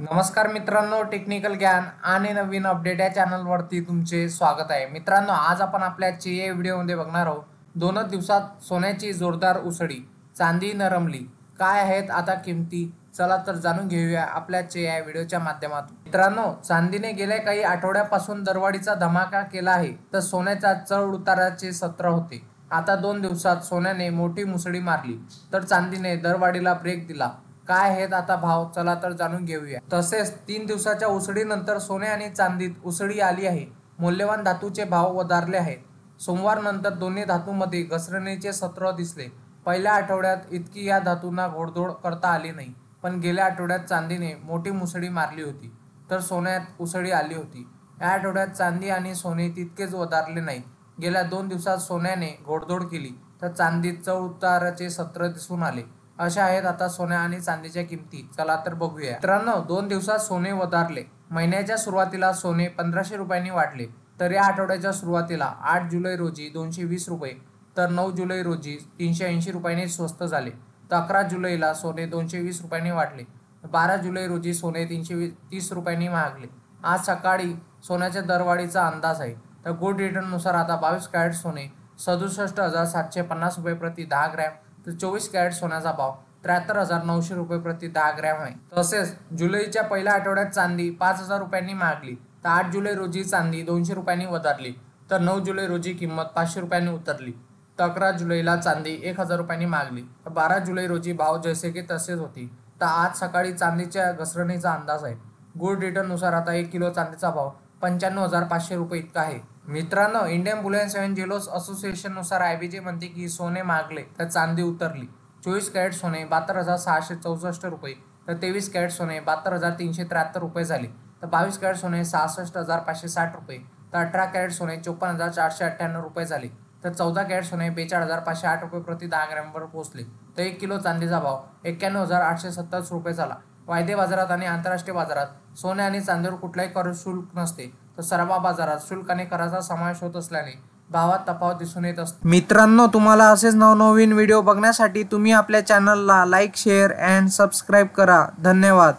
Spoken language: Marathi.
नमस्कार मित्रांनो, टेक्निकल ज्ञान आणि नवीन अपडेट या चॅनलवरती तुमचे स्वागत आहे। मित्रांनो, आज आपण आपल्या या व्हिडिओमध्ये बघणार आहोत 2 दिवसात सोन्याची जोरदार उसळी, चांदी नरमली, काय आहेत आता किमती, चला तर जाणून घेऊया आपल्या या व्हिडिओच्या माध्यमातून। मित्रांनो, चांदीने गेल्या काही आठवड्यापासून दरवाढीचा धमाका केला आहे, तर सोन्याचा चढ उताराचे सत्र होते। आता 2 दिवसात सोन्याने मोठी मुसळी मारली, तर चांदीने दरवाढीला ब्रेक दिला। काय आहेत आता भाव, चला तर जाणून घेऊया। तसेच 3 दिवसाच्या उसळीनंतर सोने आणि चांदीत उसळी आली आहे। मौल्यवान धातूचे भाव वधारले आहेत। सोमवार नंतर दोन्ही धातूंमध्ये घसरणीचे सत्र दिसले। पहिल्या आठवड्यात इतकी या धातूंना घोडदौड करता आली नाही, पण गेल्या आठवड्यात चांदीने मोठी मुसळी मारली होती, तर सोन्यात उसळी आली होती। या आठवड्यात चांदी आणि सोने तितकेच वधारले नाही। गेल्या 2 दिवसात सोन्याने घोडदौड केली, तर चांदीत चढ उताराचे सत्र दिसून आले। अशा आहेत आता सोन्या आणि चांदीच्या किमती, चला तर बघूया। मित्रांनो, 2 दिवसात सोने वधारले। महिन्याच्या सुरुवातीला सोने 1500 रुपयांनी वाढले, तर या आठवड्याच्या सुरुवातीला 8 जुलै रोजी 220 रुपये, तर 9 जुलै रोजी 380 रुपयांनी स्वस्त झाले। तर 11 जुलैला सोने 220 रुपयांनी वाढले। 12 जुलै रोजी सोने 330 रुपयांनी महागले। आज सकाळी सोन्याच्या दरवाढीचा अंदाज आहे। तर गोल्ड रेटनुसार आता 22 कॅरेट सोने 67,750 रुपये प्रति 10 ग्रॅम, तर 24 कॅरेट सोन्याचा भाव 73,900 रुपये प्रति 10 ग्रॅम आहे। तसेच जुलैच्या पहिल्या आठवड्यात चांदी 5,000 रुपयांनी महागली, तर 8 जुलै रोजी चांदी 200 रुपयांनी वधारली, तर 9 जुलै रोजी किंमत 500 रुपयांनी उतरली, तर 11 जुलैला चांदी 1,000 रुपयांनी महागली, तर 12 जुलै रोजी भाव जसे की तसेच होते। तर आज सकाळी चांदीच्या घसरणीचा अंदाज आहे। गोल्ड रेटनुसार आता 1 किलो चांदीचा भाव 95,500 रुपये इतका आहे। मित्रांनो, इंडियन बुलियन अँड ज्वेलर्स असोसिएशननुसार IBJ म्हणते की सोने महागले तर चांदी उतरली। 24 कॅरेट सोने 72,664 रुपये, तर 23 कॅरेट सोने 72,373 रुपये झाले, तर 22 कॅरेट सोने 66,560 रुपये, तर 18 कॅरेट सोने 54,498 रुपये झाले, तर 14 कॅरेट सोने 42,508 रुपये प्रति 10 ग्रॅमवर पोहोचले। तर 1 किलो चांदीचा भाव 91,870 रुपये झाला। वायदे बाजारात आणि आंतरराष्ट्रीय बाजारात सोने आणि चांदीवर कुठलाही कर शुल्क नसते, तर सर्व बाजारात शुल्क आणि कराचा समावेश होत असल्याने भावात तफावत दिसून येत असते। मित्रांनो, तुम्हाला असेच नवनवीन व्हिडिओ बघण्यासाठी तुम्ही आपल्या चॅनलला लाईक, शेअर अँड सबस्क्राईब करा। धन्यवाद।